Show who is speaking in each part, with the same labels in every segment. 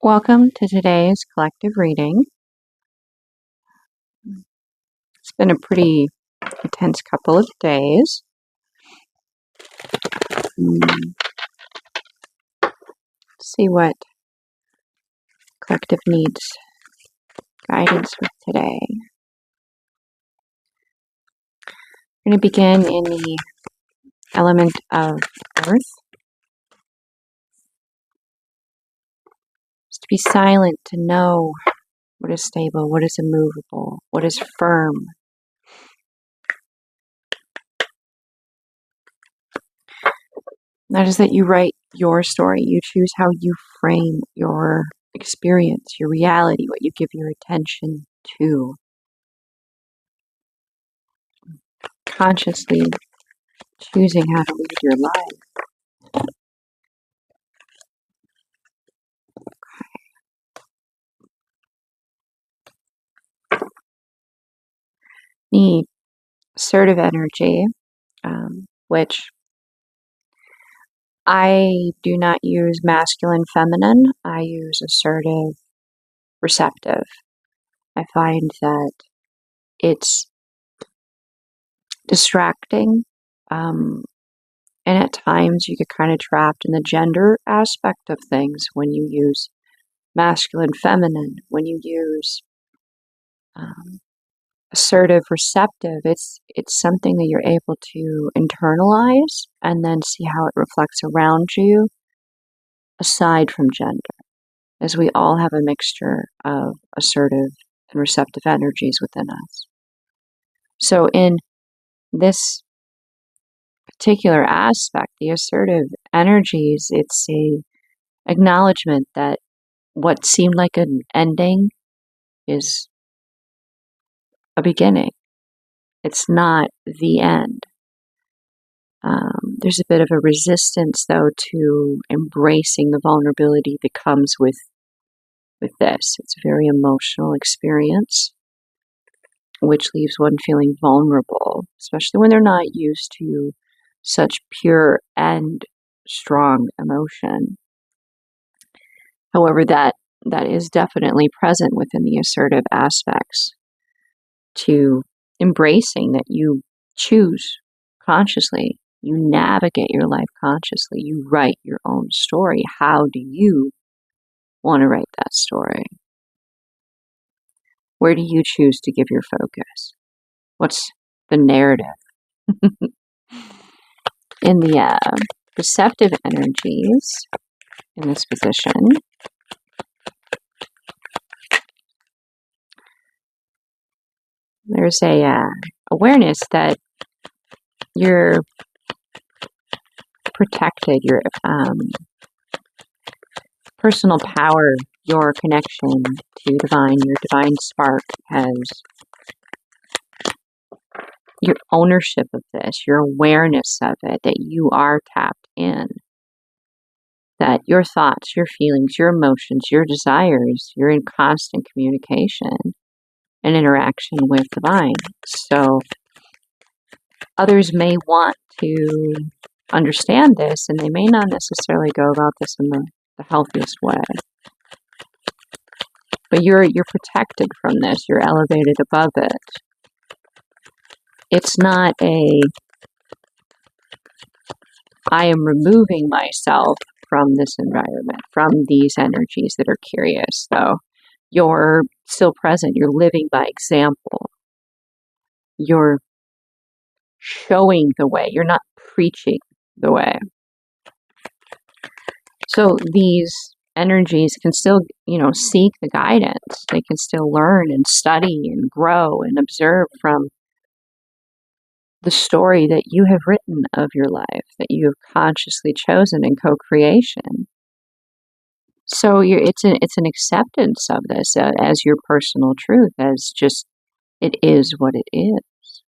Speaker 1: Welcome to today's collective reading. It's been a pretty intense couple of days. Let's see what collective needs guidance with today. We're going to begin in the element of earth. Just to be silent, to know what is stable, what is immovable, what is firm. That is that you write your story. You choose how you frame your experience, your reality, what you give your attention to. Consciously choosing how to lead your life. The assertive energy, which I do not use masculine, feminine. I use assertive, receptive. I find that it's distracting, and at times you get kind of trapped in the gender aspect of things when you use masculine, feminine, when you use assertive, receptive. It's something that you're able to internalize and then see how it reflects around you aside from gender, as we all have a mixture of assertive and receptive energies within us. So in this particular aspect, the assertive energies, it's a acknowledgement that what seemed like an ending is a beginning. It's not the end. There's a bit of a resistance, though, to embracing the vulnerability that comes with this. It's a very emotional experience, which leaves one feeling vulnerable, especially when they're not used to such pure and strong emotion. However, that is definitely present within the assertive aspects, to embracing that you choose consciously, you navigate your life consciously, you write your own story. How do you want to write that story? Where do you choose to give your focus? What's the narrative? In the receptive energies, in this position, there's a awareness that you're protected, your personal power, your connection to divine, your divine spark has your ownership of this, your awareness of it, that you are tapped in, that your thoughts, your feelings, your emotions, your desires, you're in constant communication and interaction with divine. So others may want to understand this, and they may not necessarily go about this in the healthiest way. But you're protected from this. You're elevated above it. It's not I am removing myself from this environment, from these energies that are curious. So you're still present. You're living by example. You're showing the way. You're not preaching the way. So these energies can still, seek the guidance. They can still learn and study and grow and observe from the story that you have written of your life, that you have consciously chosen in co-creation. So it's an acceptance of this as your personal truth, as just it is what it is.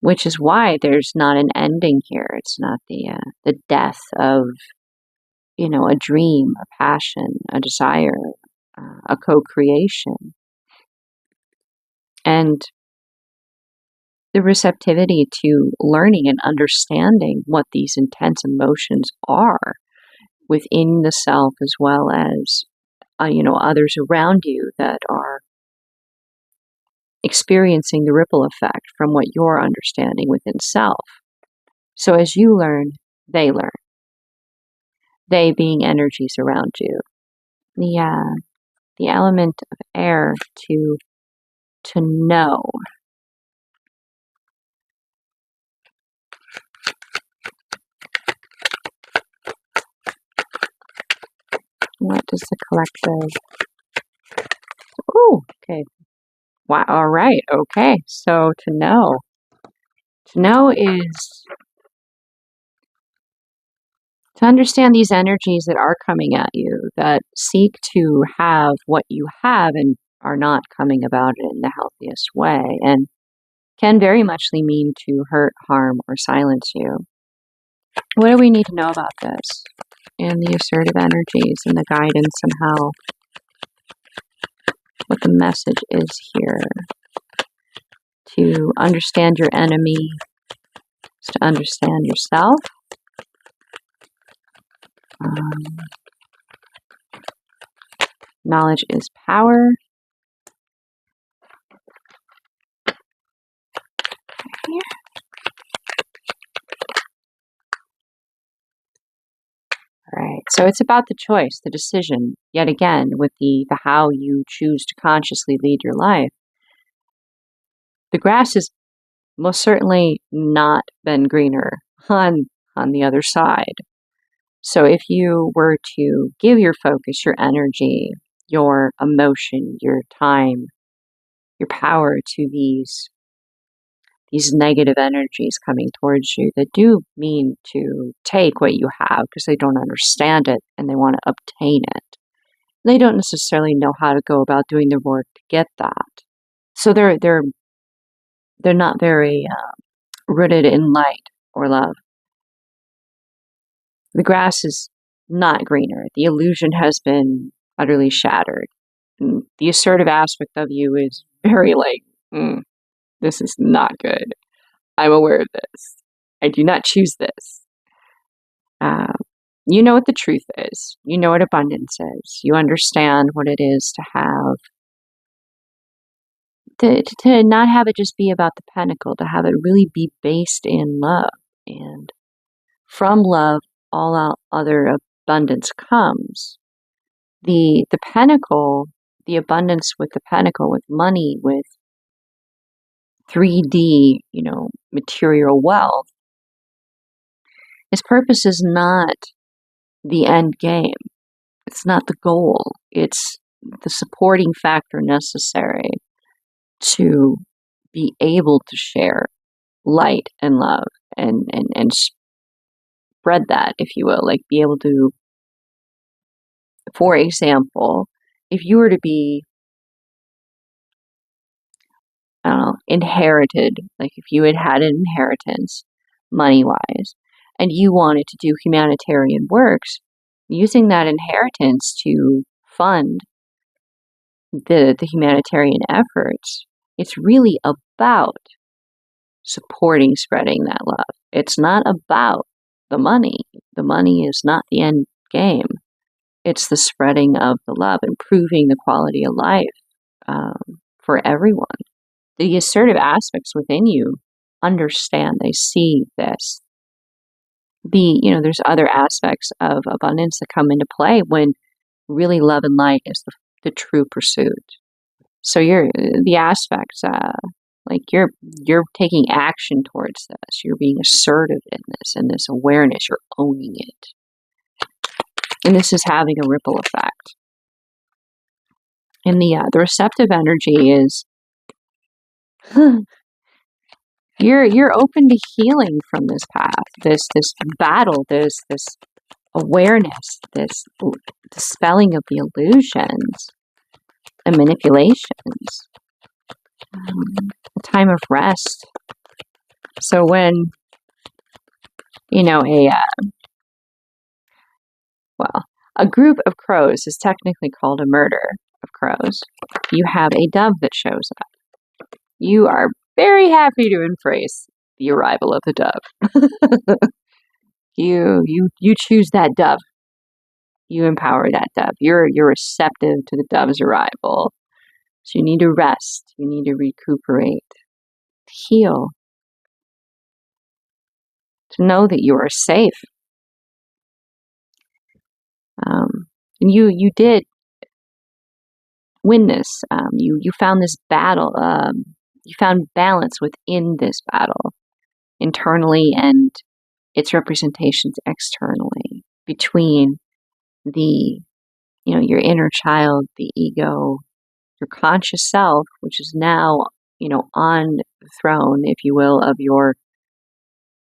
Speaker 1: Which is why there's not an ending here. It's not the death of a dream, a passion, a desire, a co-creation. And the receptivity to learning and understanding what these intense emotions are within the self, as well as others around you that are experiencing the ripple effect from what you're understanding within self. So as you learn, they learn. They being energies around you. The element of air to know. What does the collective? Oh, okay. Wow. All right. Okay. So to know. To know is to understand these energies that are coming at you, that seek to have what you have and are not coming about it in the healthiest way, and can very muchly mean to hurt, harm, or silence you. What do we need to know about this and the assertive energies and the guidance and how, what the message is here? To understand your enemy is to understand yourself. Knowledge is power. Right. So it's about the choice, the decision, yet again, with the how you choose to consciously lead your life. The grass has most certainly not been greener on the other side. So if you were to give your focus, your energy, your emotion, your time, your power to these negative energies coming towards you that do mean to take what you have because they don't understand it and they want to obtain it. They don't necessarily know how to go about doing the work to get that. So they're not very rooted in light or love. The grass is not greener. The illusion has been utterly shattered. And the assertive aspect of you is very like, this is not good. I'm aware of this. I do not choose this. You know what the truth is. You know what abundance is. You understand what it is to have, to not have it just be about the pentacle, to have it really be based in love. And from love, all other abundance comes. The pentacle, the abundance with the pentacle, with money, with 3D, material wealth, its purpose is not the end game. It's not the goal. It's the supporting factor necessary to be able to share light and love and spread that, if you will, like be able to, for example, if you were to be, I don't know, inherited, like if you had an inheritance money-wise and you wanted to do humanitarian works, using that inheritance to fund the humanitarian efforts, it's really about supporting, spreading that love. It's not about the money. The money is not the end game. It's the spreading of the love, improving the quality of life for everyone. The assertive aspects within you understand, they see this. There's other aspects of abundance that come into play when really love and light is the true pursuit. So the aspects, like you're taking action towards this. You're being assertive in this awareness. You're owning it. And this is having a ripple effect. And the receptive energy is you're open to healing from this path, this battle, this awareness, this dispelling of the illusions and manipulations. A time of rest. So when a group of crows is technically called a murder of crows. You have a dove that shows up. You are very happy to embrace the arrival of the dove. You choose that dove. you empower that dove. You're receptive to the dove's arrival. So you need to rest. You need to recuperate, to heal, to know that you are safe. And you did win this. You found this battle. You found balance within this battle, internally and its representations externally, between the, your inner child, the ego, your conscious self, which is now, on the throne, if you will, of your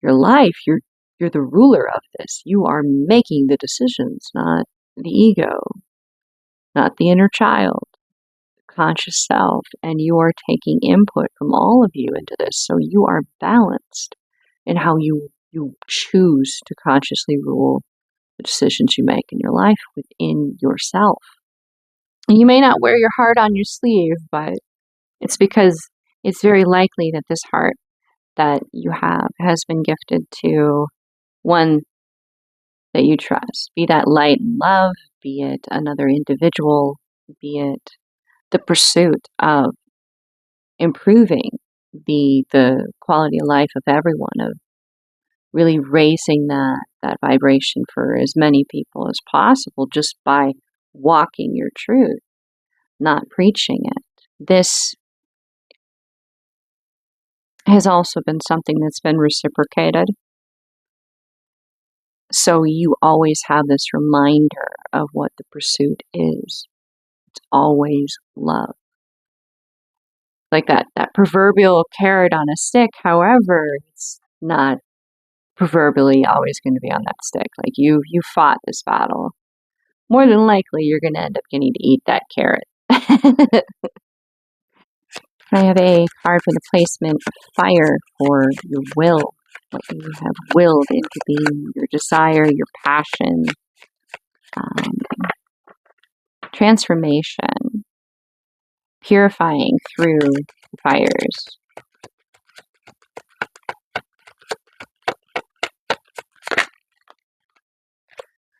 Speaker 1: life. You're the ruler of this. You are making the decisions, not the ego, not the inner child, conscious self, and you are taking input from all of you into this. So you are balanced in how you choose to consciously rule the decisions you make in your life within yourself. And you may not wear your heart on your sleeve, but it's because it's very likely that this heart that you have has been gifted to one that you trust, be that light and love, be it another individual, be it the pursuit of improving the quality of life of everyone, of really raising that vibration for as many people as possible just by walking your truth, not preaching it. This has also been something that's been reciprocated. So you always have this reminder of what the pursuit is. It's always love. Like that proverbial carrot on a stick, however, it's not proverbially always going to be on that stick. Like you fought this battle. More than likely, you're going to end up getting to eat that carrot. I have a card for the placement of fire for your will, what you have willed into being, your desire, your passion, transformation, purifying through the fires.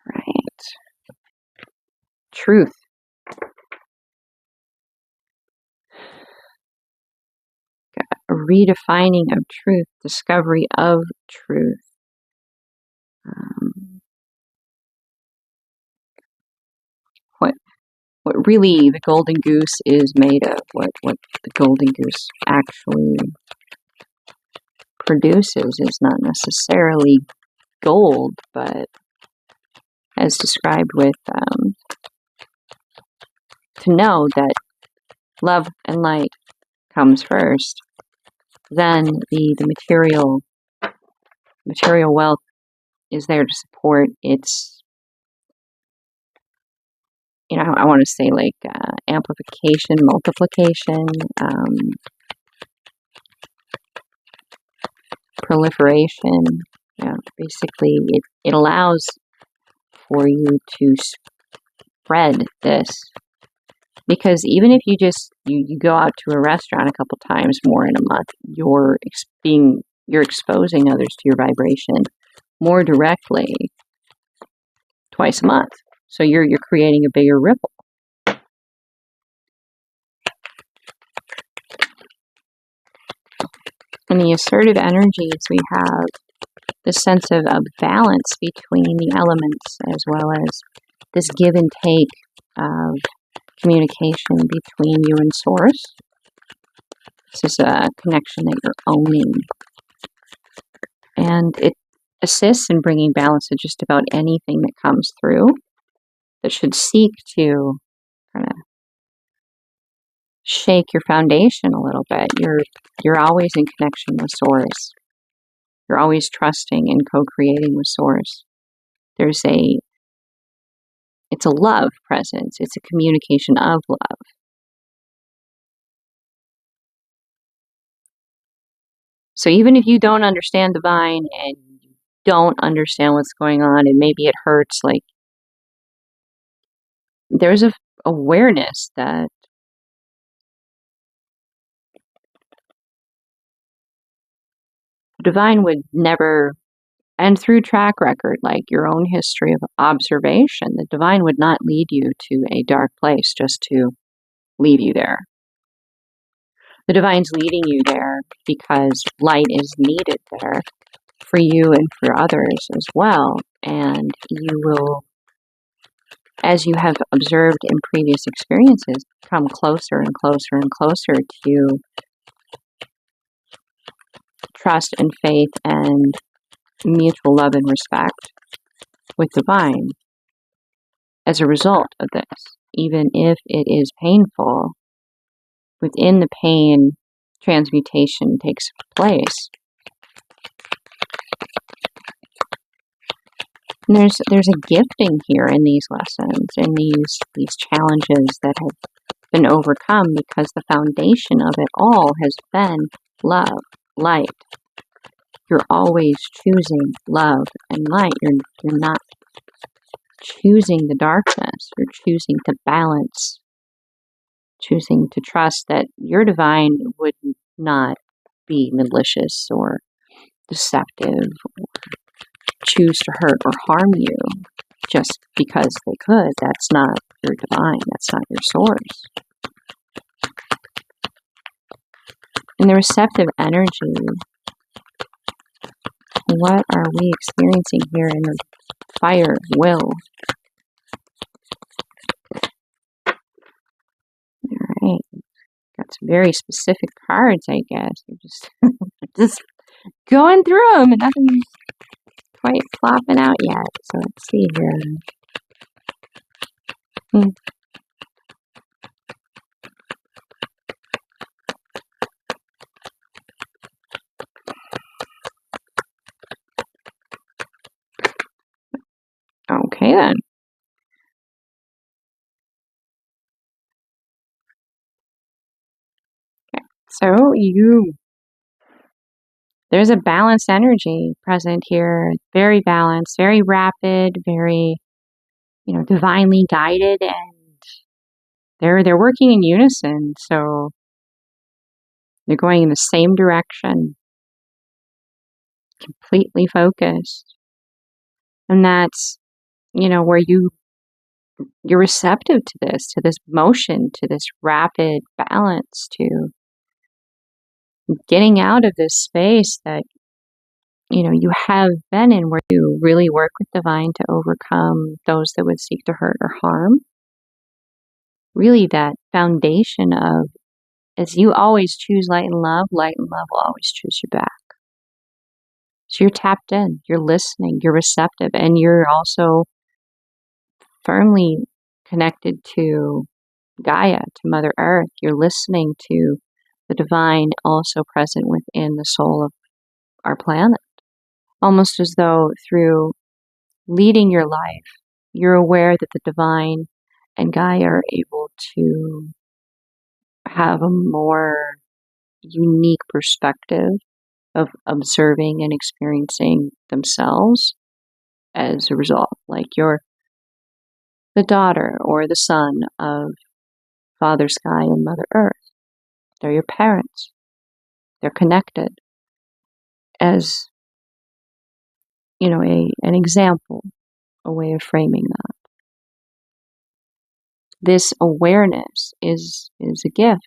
Speaker 1: Right. Truth. A redefining of truth, discovery of truth. What really the golden goose is made of, what the golden goose actually produces is not necessarily gold, but as described with, to know that love and light comes first, then the material wealth is there to support its, I want to say like amplification, multiplication, proliferation. Basically, it allows for you to spread this. Because even if you just you go out to a restaurant a couple times more in a month, you're exposing others to your vibration more directly twice a month. So you're creating a bigger ripple. In the assertive energies, we have the sense of balance between the elements, as well as this give and take of communication between you and Source. This is a connection that you're owning. And it assists in bringing balance to just about anything that comes through that should seek to kind of shake your foundation a little bit. You're always in connection with Source. You're always trusting and co-creating with Source. It's a love presence. It's a communication of love. So even if you don't understand divine and you don't understand what's going on, and maybe it hurts, like there's a awareness that divine would never And through track record, like your own history of observation, the divine would not lead you to a dark place just to leave you there. The divine's leading you there because light is needed there for you and for others as well. And you will, as you have observed in previous experiences, come closer and closer and closer to trust and faith and mutual love and respect with divine as a result of this. Even if it is painful, within the pain, transmutation takes place. And there's a gifting here in these lessons, in these challenges that have been overcome, because the foundation of it all has been love, light. You're always choosing love and light. You're not choosing the darkness. You're choosing to balance, choosing to trust that your divine would not be malicious or deceptive or choose to hurt or harm you just because they could. That's not your divine. That's not your source. In the receptive energy, what are we experiencing here in the fire will? All right. Got some very specific cards, I guess. You're just going through them and nothing's quite flopping out yet. So let's see here. Okay then. Okay. So there's a balanced energy present here. Very balanced, very rapid, very, divinely guided, and they're working in unison. So they're going in the same direction, completely focused. And that's, where you're receptive to this motion, to this rapid balance, to getting out of this space that, you have been in, where you really work with divine to overcome those that would seek to hurt or harm. Really that foundation of, as you always choose light and love will always choose you back. So you're tapped in, you're listening, you're receptive, and you're also firmly connected to Gaia, to Mother Earth. You're listening to the divine also present within the soul of our planet. Almost as though through leading your life, you're aware that the divine and Gaia are able to have a more unique perspective of observing and experiencing themselves as a result. Like you're the daughter or the son of Father Sky and Mother Earth. They're your parents. They're connected as, an example, a way of framing that. This awareness is a gift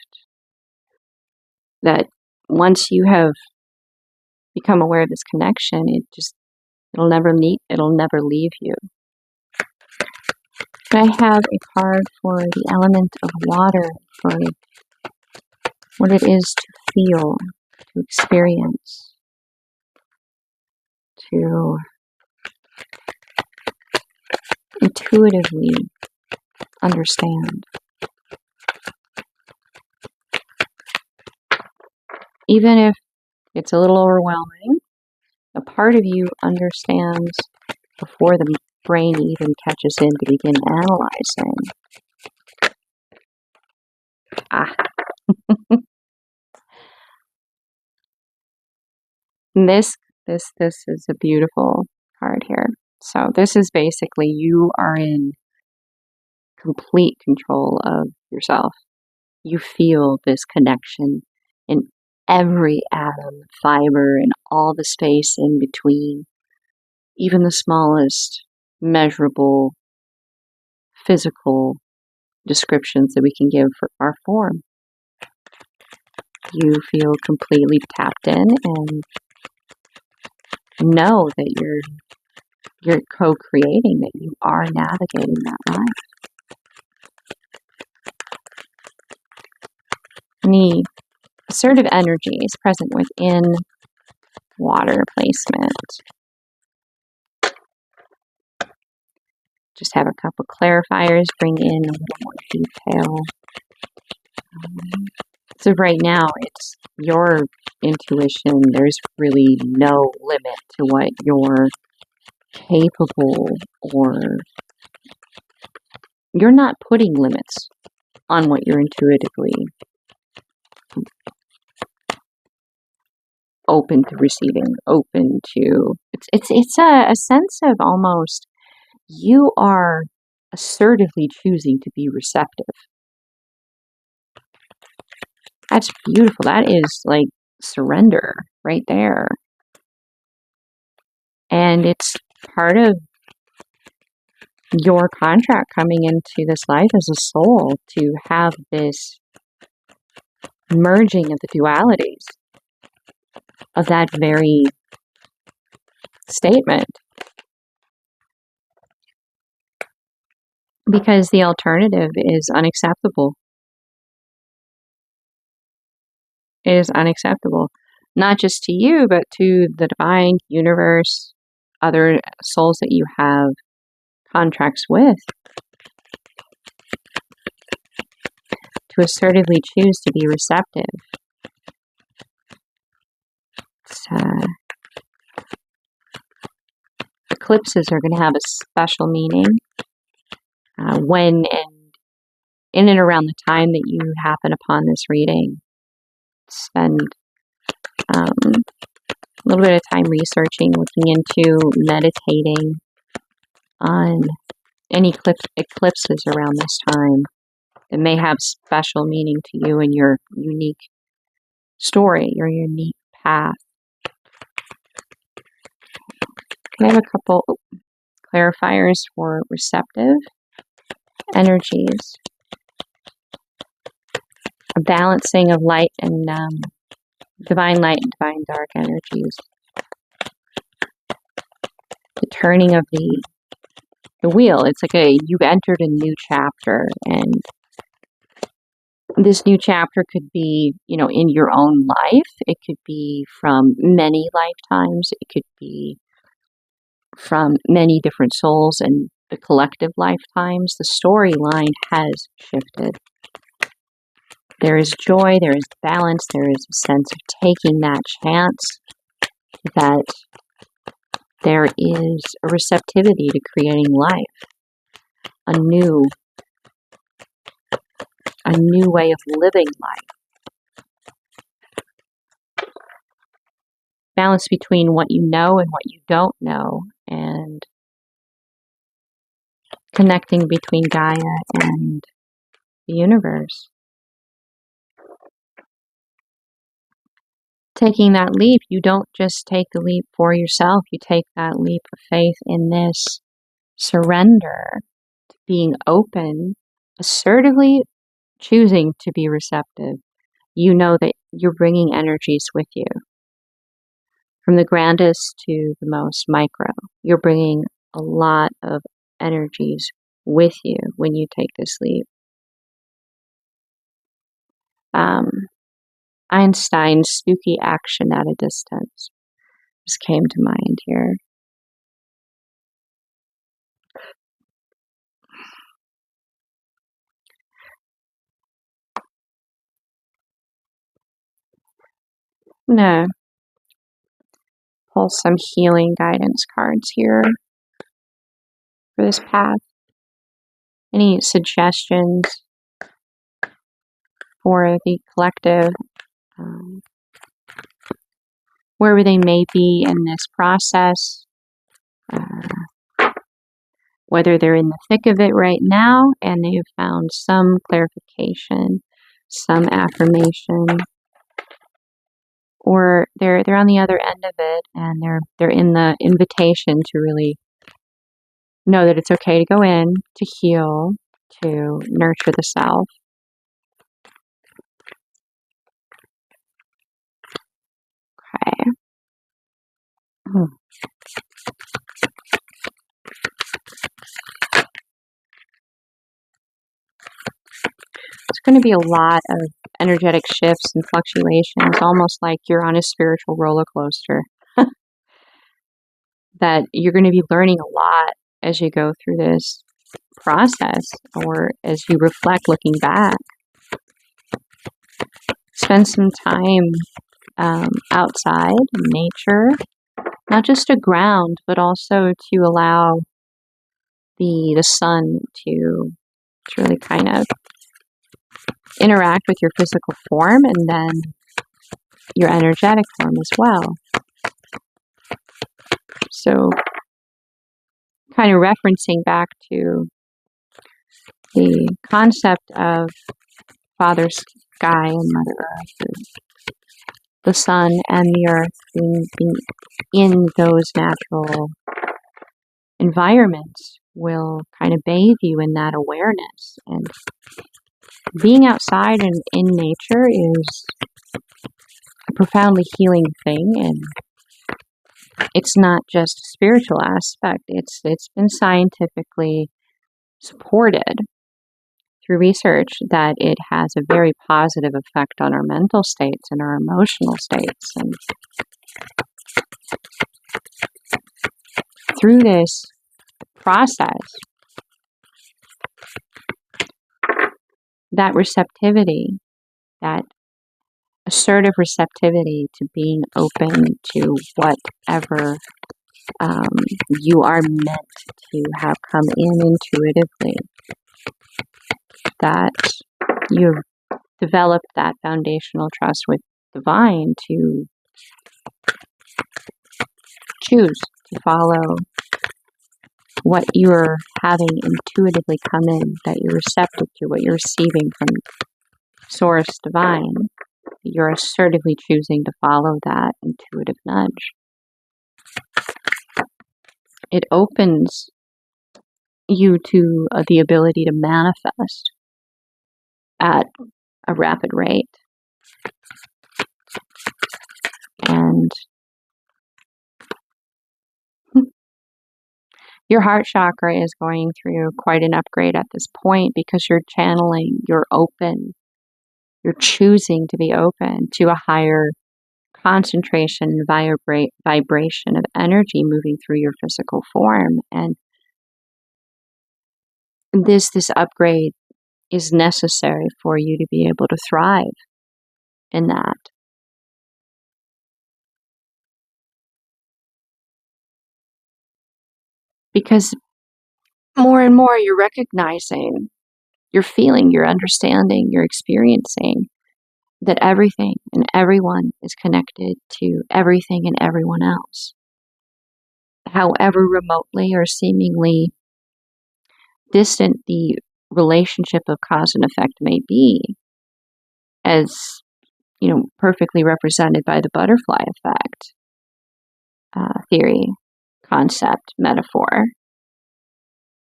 Speaker 1: that once you have become aware of this connection, it'll never leave you. I have a card for the element of water, for what it is to feel, to experience, to intuitively understand. Even if it's a little overwhelming, a part of you understands before the brain even catches in to begin analyzing. This is a beautiful card here. So this is basically, you are in complete control of yourself. You feel this connection in every atom, fiber, and all the space in between. even the smallest measurable physical descriptions that we can give for our form. You feel completely tapped in and know that you're co-creating, that you are navigating that life. Any assertive energy is present within water placement. Just have a couple clarifiers, bring in a little more detail. So right now, it's your intuition. There's really no limit to what you're capable, or you're not putting limits on what you're intuitively open to receiving, open to. It's a sense of almost you are assertively choosing to be receptive. That's beautiful. That is like surrender right there. And it's part of your contract coming into this life as a soul to have this merging of the dualities of that very statement. Because the alternative is unacceptable. It is unacceptable. Not just to you, but to the divine universe, other souls that you have contracts with. To assertively choose to be receptive. Eclipses are going to have a special meaning when and in and around the time that you happen upon this reading. Spend a little bit of time researching, looking into, meditating on any eclipses around this time. It may have special meaning to you in your unique story, your unique path. Can I have a couple clarifiers for receptive energies? A balancing of light and divine light and divine dark energies. The turning of the wheel. It's like you've entered a new chapter, and this new chapter could be, in your own life. It could be from many lifetimes. It could be from many different souls and the collective lifetimes. The storyline has shifted. There is joy, there is balance, there is a sense of taking that chance, that there is a receptivity to creating life, a new way of living life. Balance between what you know and what you don't know, and connecting between Gaia and the universe. Taking that leap, you don't just take the leap for yourself, you take that leap of faith in this surrender, being open, assertively choosing to be receptive. You know that you're bringing energies with you. From the grandest to the most micro, you're bringing a lot of energies with you when you take this leap. Einstein's spooky action at a distance just came to mind here. I'm going to pull some healing guidance cards here for this path. Any suggestions for the collective, wherever they may be in this process, whether they're in the thick of it right now and they've found some clarification, some affirmation, or they're on the other end of it, and they're in the invitation to really know that it's okay to go in, to heal, to nurture the self. Okay. It's going to be a lot of energetic shifts and fluctuations, almost like you're on a spiritual roller coaster. That you're going to be learning a lot as you go through this process, or as you reflect looking back. Spend some time outside in nature, not just to ground, but also to allow the sun to really kind of interact with your physical form and then your energetic form as well. So kind of referencing back to the concept of Father Sky and Mother Earth, the sun and the earth being in those natural environments will kind of bathe you in that awareness. And being outside and in nature is a profoundly healing thing, and it's not just a spiritual aspect. It's been scientifically supported through research that it has a very positive effect on our mental states and our emotional states. And through this process, that receptivity, that assertive receptivity to being open to whatever you are meant to have come in intuitively, that you've developed that foundational trust with divine to choose to follow what you're having intuitively come in, that you're receptive to, what you're receiving from Source Divine. You're assertively choosing to follow that intuitive nudge. It opens you to the ability to manifest at a rapid rate. And your heart chakra is going through quite an upgrade at this point, because you're channeling, you're open, you're choosing to be open to a higher concentration and vibration of energy moving through your physical form. And this upgrade is necessary for you to be able to thrive in that. Because more and more you're recognizing, you're feeling, you're understanding, you're experiencing that everything and everyone is connected to everything and everyone else. However remotely or seemingly distant the relationship of cause and effect may be, as perfectly represented by the butterfly effect theory, concept, metaphor,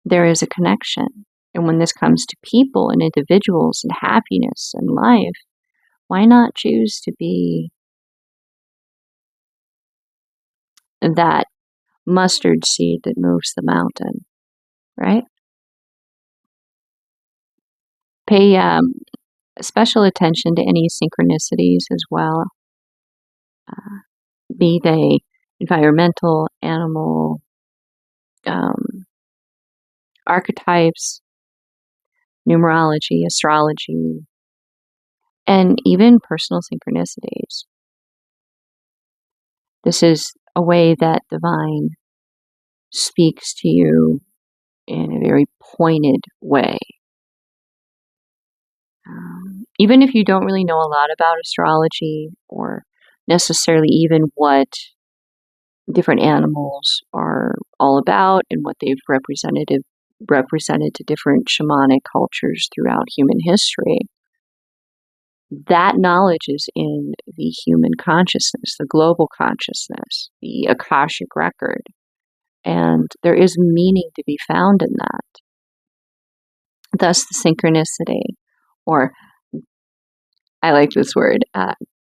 Speaker 1: there is a connection. And when this comes to people and individuals and happiness and life, why not choose to be that mustard seed that moves the mountain, right? Pay special attention to any synchronicities as well, be they environmental, animal, archetypes, numerology, astrology, and even personal synchronicities. This is a way that divine speaks to you in a very pointed way. Even if you don't really know a lot about astrology, or necessarily even what different animals are all about and what they've represented to different shamanic cultures throughout human history, that knowledge is in the human consciousness, the global consciousness, the Akashic record. And there is meaning to be found in that. Thus the synchronicity, or I like this word,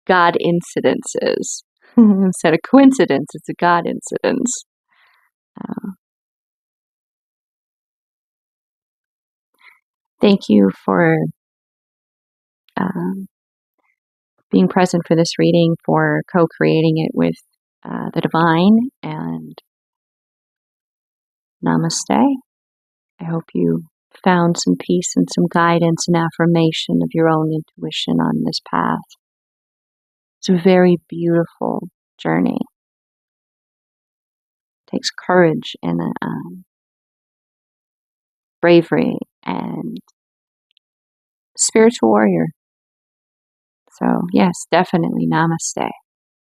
Speaker 1: God incidences. Instead of coincidence, it's a God incidence. Thank you for being present for this reading, for co-creating it with the divine, and namaste. I hope you found some peace and some guidance and affirmation of your own intuition on this path. It's a very beautiful journey. It takes courage and bravery and spiritual warrior. So yes, definitely namaste.